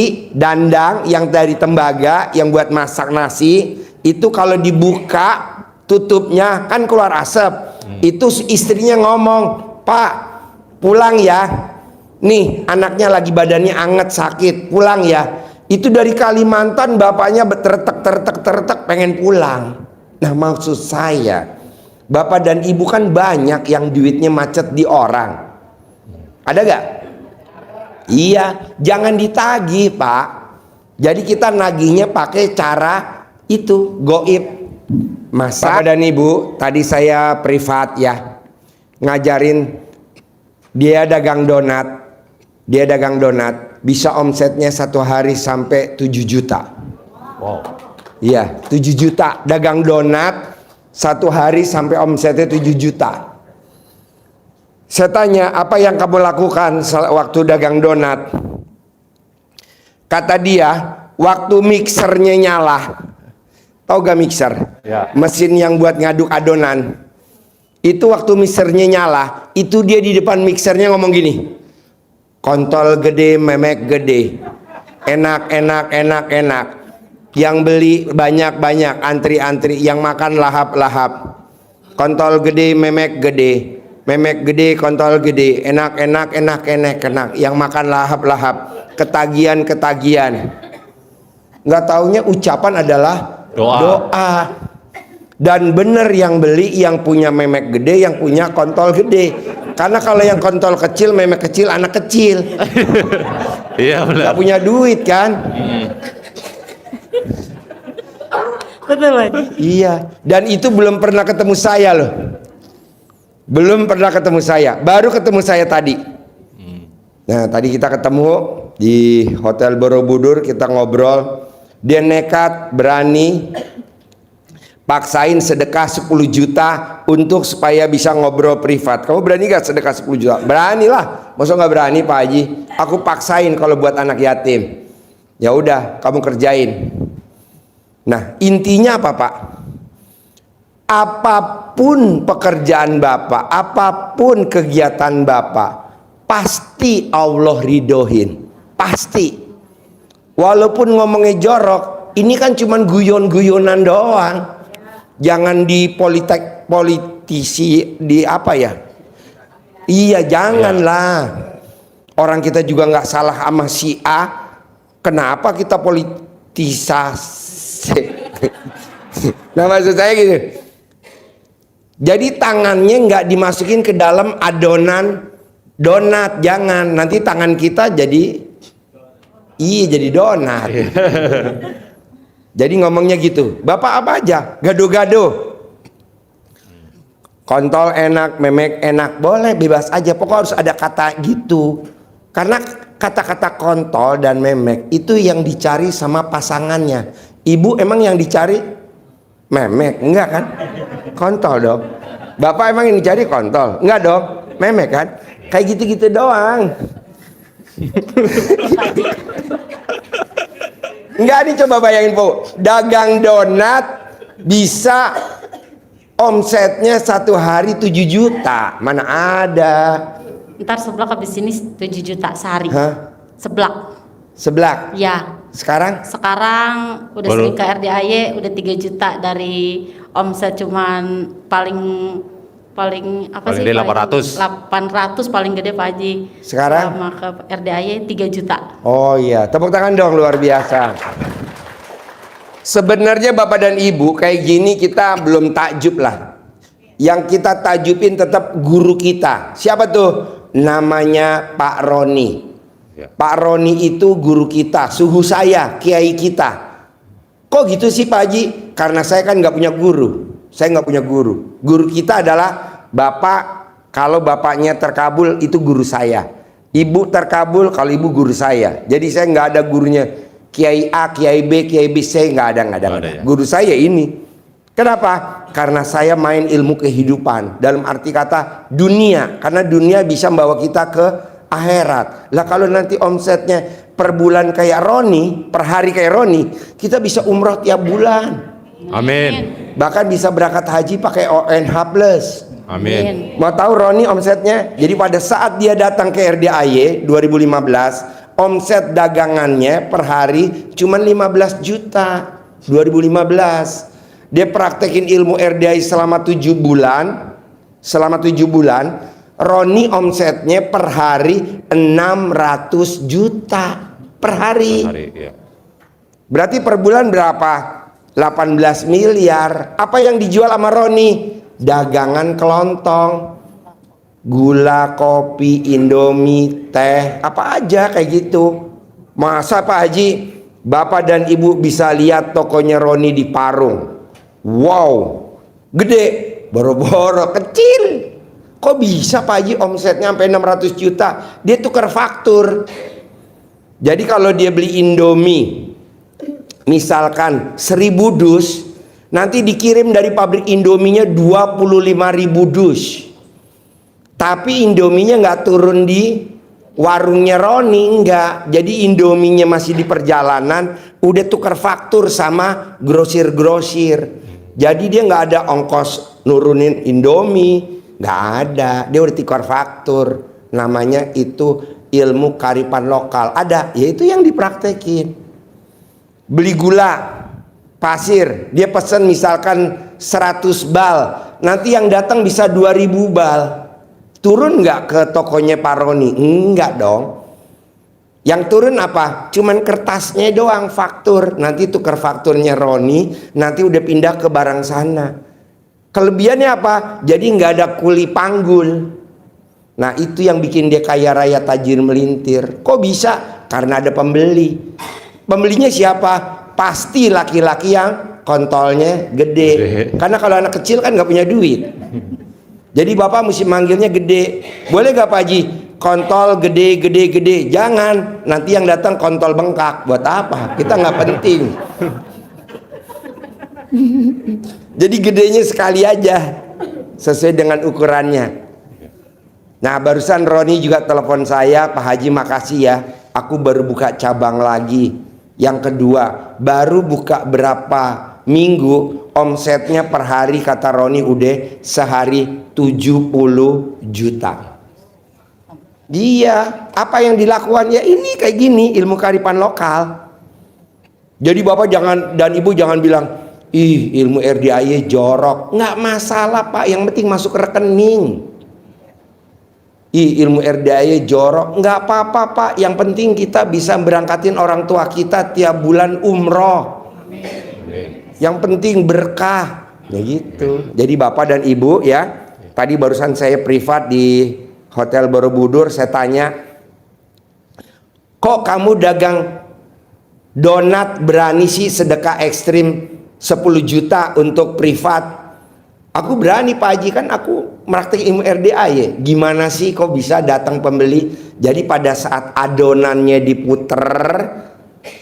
nasi dandang yang dari tembaga yang buat masak nasi itu kalau dibuka tutupnya kan keluar asap. Itu istrinya ngomong, "Pak, pulang ya. Nih anaknya lagi badannya anget sakit, pulang ya." Itu dari Kalimantan bapaknya tertek pengen pulang. Nah maksud saya, bapak dan ibu kan banyak yang duitnya macet di orang. Ada gak? Iya, jangan ditagih Pak. Jadi kita nagihnya pakai cara itu, goib. Masa Bapak dan Ibu, tadi saya privat ya, ngajarin dia dagang donat. Dia dagang donat, bisa omsetnya satu hari sampai 7 juta. Wow. Iya, 7 juta. Dagang donat satu hari sampai omsetnya 7 juta. Saya tanya, apa yang kamu lakukan waktu dagang donat? Kata dia, waktu mixernya nyala. Tahu gak mixer? Ya. Mesin yang buat ngaduk adonan. Itu waktu mixernya nyala, itu dia di depan mixernya ngomong gini. Kontol gede, memek gede. Enak, enak, enak, enak. Yang beli banyak-banyak, antri-antri. Yang makan lahap-lahap. Kontol gede, memek gede. Memek gede, kontol gede. Enak, enak, enak, enak, enak. Yang makan lahap-lahap. Ketagihan, ketagihan. Nggak taunya ucapan adalah doa. Dan bener yang beli yang punya memek gede, yang punya kontol gede. Karena kalau yang kontol kecil, memek kecil, anak kecil. Iya benar. Gak punya duit kan? Betul Haji. Iya. Dan itu belum pernah ketemu saya loh. Belum pernah ketemu saya. Baru ketemu saya tadi. Nah tadi kita ketemu di Hotel Borobudur, kita ngobrol. Dia nekat, berani, paksain sedekah 10 juta untuk supaya bisa ngobrol privat. Kamu berani gak sedekah 10 juta? Beranilah. Masa gak berani Pak Haji? Aku paksain kalau buat anak yatim. Ya udah, kamu kerjain. Nah, intinya apa Pak? Apapun pekerjaan Bapak, apapun kegiatan Bapak, pasti Allah ridhoin. Pasti. Walaupun ngomongnya jorok, ini kan cuman guyon-guyonan doang. Jangan di politisi di apa ya? Iya janganlah. Orang kita juga nggak salah sama si A. Kenapa kita politisasi? Nah maksud saya gitu. Jadi tangannya nggak dimasukin ke dalam adonan donat, jangan. Nanti tangan kita jadi jadi donat. Jadi ngomongnya gitu. Bapak apa aja? Gado-gado. Kontol enak, memek enak, boleh bebas aja. Pokoknya harus ada kata gitu. Karena kata-kata kontol dan memek itu yang dicari sama pasangannya. Ibu emang yang dicari memek? Enggak kan? Kontol dong. Bapak emang yang dicari kontol? Enggak dong. Memek kan? Kayak gitu-gitu doang. Enggak nih, coba bayangin Bu, dagang donat bisa omsetnya satu hari 7 juta. Mana ada. Ntar seblak habis ini 7 juta sehari. Hah? Seblak. Seblak. Ya. Sekarang Udah sering ke RDAY udah 3 juta dari omset cuman paling apa Paling sih? gede 800 paling gede Pak Haji. Sekarang? Sama ke RDAY 3 juta. Oh iya, tepuk tangan dong, luar biasa. Sebenarnya Bapak dan Ibu kayak gini kita belum takjub lah. Yang kita takjubin tetap guru kita. Siapa tuh? Namanya Pak Roni. Ya. Pak Roni itu guru kita, suhu saya, kiai kita. Kok gitu sih Pak Haji? Karena saya kan nggak punya guru. Saya nggak punya guru. Guru kita adalah Bapak. Kalau bapaknya terkabul itu guru saya. Ibu terkabul kalau ibu guru saya. Jadi saya nggak ada gurunya Kiai A, Kiai B, Kiai B. Saya nggak ada. Ya. Guru saya ini. Kenapa? Karena saya main ilmu kehidupan. Dalam arti kata dunia. Karena dunia bisa membawa kita ke akhirat. Lah kalau nanti omsetnya per bulan kayak Roni, per hari kayak Roni, kita bisa umroh tiap bulan. Amin. Bahkan bisa berangkat haji pakai ONH plus. Amin. Mau tahu Roni omsetnya? Jadi pada saat dia datang ke RDAY 2015, omset dagangannya per hari cuma 15 juta 2015. Dia praktekin ilmu RDI selama 7 bulan. Selama 7 bulan, Roni omsetnya per hari 600 juta per hari. Hari, ya. Berarti per bulan berapa? 18 miliar. Apa yang dijual sama Roni? Dagangan kelontong, gula, kopi, indomie, teh, apa aja kayak gitu. Masa Pak Haji, Bapak dan Ibu bisa lihat tokonya Roni di Parung? Wow, gede, boro-boro, kecil. Kok bisa Pak Haji omsetnya sampai 600 juta? Dia tukar faktur. Jadi kalau dia beli indomie, misalkan 1000 dus, nanti dikirim dari pabrik indominya 25.000 dus. Tapi indominya nggak turun di warungnya Roni, nggak. Jadi indominya masih di perjalanan, udah tukar faktur sama grosir-grosir. Jadi dia nggak ada ongkos nurunin indomie, nggak ada. Dia udah tukar faktur. Namanya itu ilmu kearifan lokal. Ada, yaitu yang dipraktekin. Beli gula pasir, dia pesan misalkan 100 bal, nanti yang datang bisa 2000 bal. Turun nggak ke tokonya Pak Roni? Enggak dong. Yang turun apa? Cuman kertasnya doang, faktur. Nanti tukar fakturnya Roni, nanti udah pindah ke barang sana. Kelebihannya apa? Jadi nggak ada kuli panggul. Nah itu yang bikin dia kaya raya tajir melintir. Kok bisa? Karena ada pembeli. Pembelinya siapa? Pasti laki-laki yang kontolnya gede. Karena kalau anak kecil kan nggak punya duit. Jadi bapak mesti manggilnya gede. Boleh gak Pak Haji? Kontol gede, gede, gede. Jangan. Nanti yang datang kontol bengkak. Buat apa? Kita nggak penting. Jadi gedenya sekali aja, sesuai dengan ukurannya. Nah barusan Roni juga telepon saya, Pak Haji makasih ya, aku baru buka cabang lagi. Yang kedua, baru buka berapa minggu, omsetnya per hari kata Roni udah sehari 70 juta. Dia apa yang dilakukan? Ya ini kayak gini, ilmu kearifan lokal. Jadi bapak jangan dan ibu jangan bilang, ih ilmu RDAY jorok. Nggak masalah Pak, yang penting masuk rekening. Ih ilmu RDAY jorok, nggak apa-apa Pak, yang penting kita bisa berangkatin orang tua kita tiap bulan umroh. Yang penting berkah, ya gitu. Jadi bapak dan ibu ya, tadi barusan saya privat di Hotel Borobudur, saya tanya, kok kamu dagang donat berani sih sedekah ekstrim 10 juta untuk privat? Aku berani Pak Haji, kan aku meraktek ilmu RDAY. Gimana sih kok bisa datang pembeli? Jadi pada saat adonannya diputer,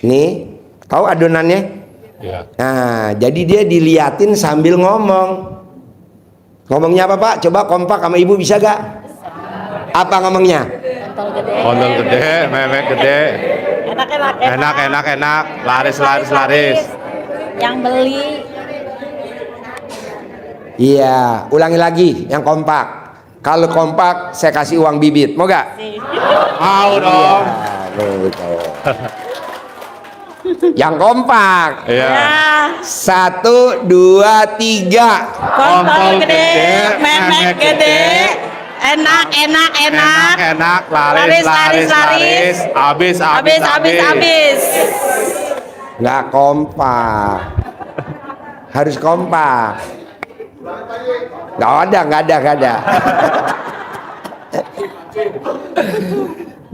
nih, tahu adonannya? Ya. Nah, jadi dia diliatin sambil ngomong. Ngomongnya apa Pak? Coba kompak sama ibu bisa gak? Apa ngomongnya? Kontol gede. Kontol gede, memek gede. Enak-enak. Enak, enak, enak. Laris, laris, laris. Yang beli Iya, ulangi lagi yang kompak. Kalau kompak saya kasih uang bibit, mau gak? Mau dong. Yang kompak. Iya. ya. 1, 2, 3. Kontol gede, memek gede. Enak. Enak, enak. Laris, laris, laris. Habis, Habis. Nggak kompak. Harus kompak. Nggak ada.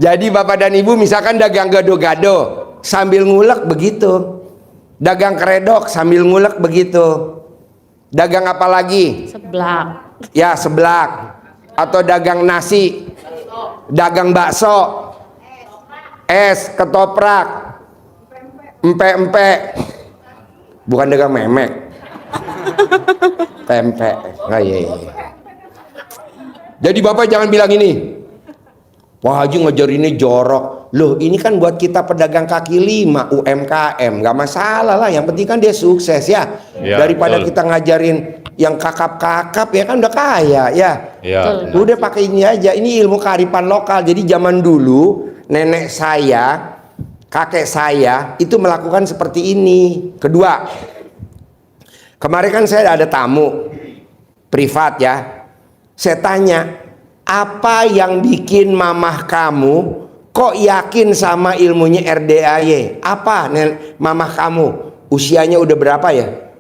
Jadi bapak dan ibu misalkan dagang gado-gado sambil ngulek begitu, dagang keredok sambil ngulek begitu, dagang apa lagi? Seblak. Ya seblak, atau dagang nasi, dagang bakso, es, ketoprak, empe-empe, bukan dagang memek. Tempe. Nah, iya. Jadi bapak jangan bilang ini, Pak Haji ngajarinnya jorok. Loh ini kan buat kita pedagang kaki lima, UMKM, nggak masalah lah. Yang penting kan dia sukses ya. Daripada betul. kita ngajarin yang kakap-kakap ya kan udah kaya ya. Iya. Udah pakai ini aja. Ini ilmu kearifan lokal. Jadi zaman dulu nenek saya, kakek saya itu melakukan seperti ini. Kedua, kemarin kan saya ada tamu privat ya. Saya tanya, apa yang bikin mamah kamu kok yakin sama ilmunya RDAY? Apa mamah kamu? Usianya udah berapa ya?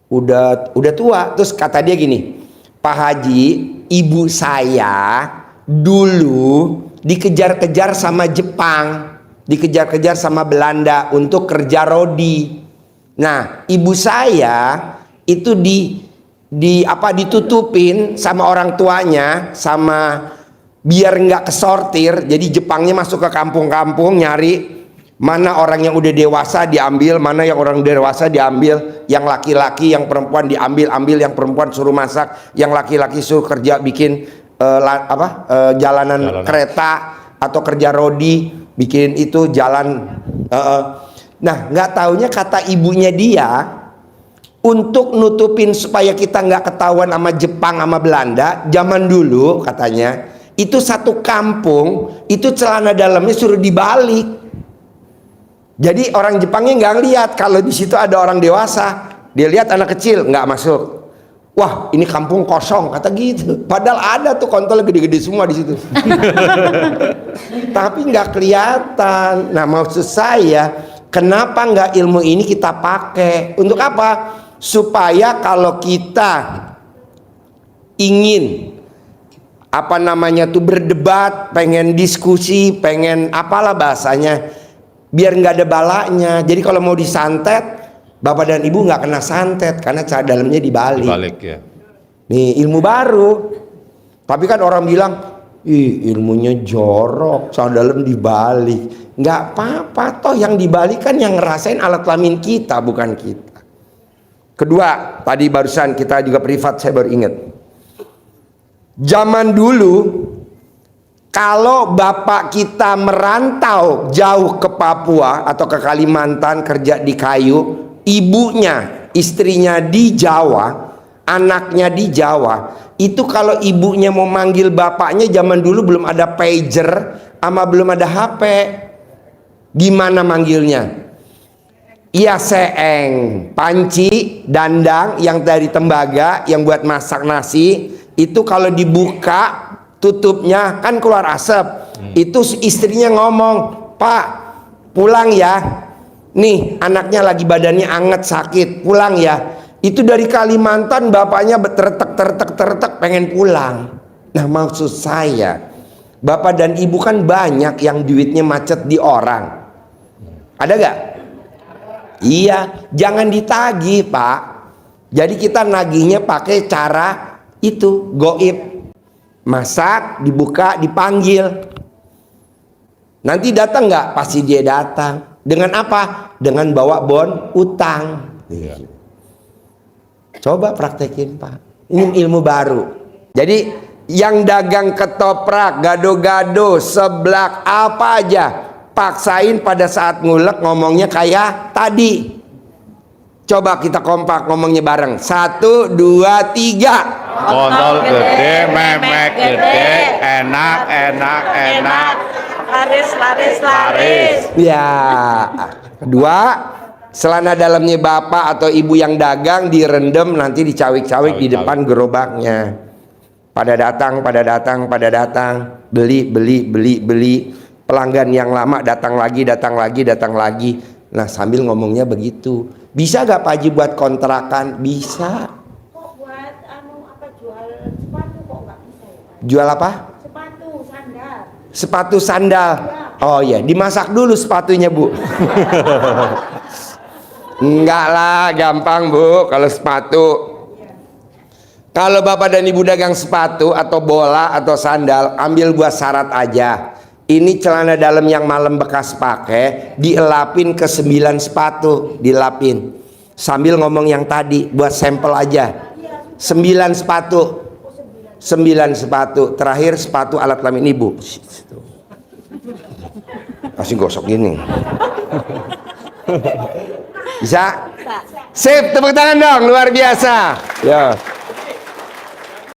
Udah tua. Terus kata dia gini, Pak Haji, ibu saya dulu dikejar-kejar sama Jepang, dikejar-kejar sama Belanda untuk kerja rodi. Nah, ibu saya itu ditutupin sama orang tuanya, sama biar nggak kesortir. Jadi Jepangnya masuk ke kampung-kampung nyari mana orang yang udah dewasa diambil, mana yang orang dewasa diambil, yang laki-laki, yang perempuan diambil, yang perempuan suruh masak, yang laki-laki suruh kerja bikin jalanan kereta atau kerja rodi, bikin itu jalan. Nah, nggak taunya kata ibunya dia, untuk nutupin supaya kita nggak ketahuan sama Jepang sama Belanda, zaman dulu katanya itu satu kampung itu celana dalamnya suruh dibalik. Jadi orang Jepangnya nggak lihat kalau di situ ada orang dewasa, dia lihat anak kecil nggak masuk. Wah, ini kampung kosong kata gitu. Padahal ada tuh kontol gede-gede semua di situ. Tapi nggak kelihatan. Nah, maksud saya, kenapa nggak ilmu ini kita pakai? Untuk apa? Supaya kalau kita ingin berdebat, pengen diskusi, pengen apalah bahasanya, biar nggak ada balanya. Jadi kalau mau disantet, bapak dan ibu nggak kena santet karena cara dalamnya dibalik ya. Nih ilmu baru. Tapi kan orang bilang, ih ilmunya jorok, cara dalam dibalik. Nggak apa-apa, toh yang dibalik kan yang ngerasain alat kelamin kita, bukan kita. Kedua, tadi barusan kita juga privat, saya baru ingat. Zaman dulu, kalau bapak kita merantau jauh ke Papua atau ke Kalimantan kerja di kayu, ibunya, istrinya di Jawa, anaknya di Jawa, itu kalau ibunya mau manggil bapaknya, zaman dulu belum ada pager sama belum ada HP. Gimana manggilnya? Iya seeng, panci, dandang yang dari tembaga yang buat masak nasi, itu kalau dibuka tutupnya kan keluar asap. Itu istrinya ngomong, Pak pulang ya, nih anaknya lagi badannya anget sakit, pulang ya. Itu dari Kalimantan bapaknya tertek pengen pulang. Nah maksud saya, bapak dan ibu kan banyak yang duitnya macet di orang. Ada gak? Iya, jangan ditagih Pak. Jadi kita nagihnya pakai cara itu, goib. Masak, dibuka, dipanggil. Nanti datang nggak? Pasti dia datang. Dengan apa? Dengan bawa bon utang. Iya. Coba praktekin Pak. Ini ilmu baru. Jadi yang dagang ketoprak, gado-gado, seblak, apa aja, paksain pada saat ngulek ngomongnya kayak tadi. Coba kita kompak ngomongnya bareng. 1, 2, 3. Kontol gede, memek gede, enak. Laris. Ya. Kedua, celana dalamnya bapak atau ibu yang dagang direndam, nanti dicawik-cawik di depan gerobaknya. Pada datang, beli. Pelanggan yang lama datang lagi. Nah sambil ngomongnya begitu. Bisa gak Pak Haji buat kontrakan? Bisa. Kok buat jual sepatu kok nggak bisa ya Pak? Jual apa? Sepatu sandal. Oh iya, dimasak dulu sepatunya Bu. Enggak lah, gampang Bu kalau sepatu. Kalau bapak dan ibu dagang sepatu atau bola atau sandal, ambil buat syarat aja. Ini celana dalam yang malam bekas pakai, dielapin ke 9 sepatu, dilapin. Sambil ngomong yang tadi, buat sampel aja. 9 sepatu. 9 sepatu. Terakhir sepatu alat kelamin ibu. Masih gosok gini. Bisa? Sip, tepuk tangan dong, luar biasa. Ya.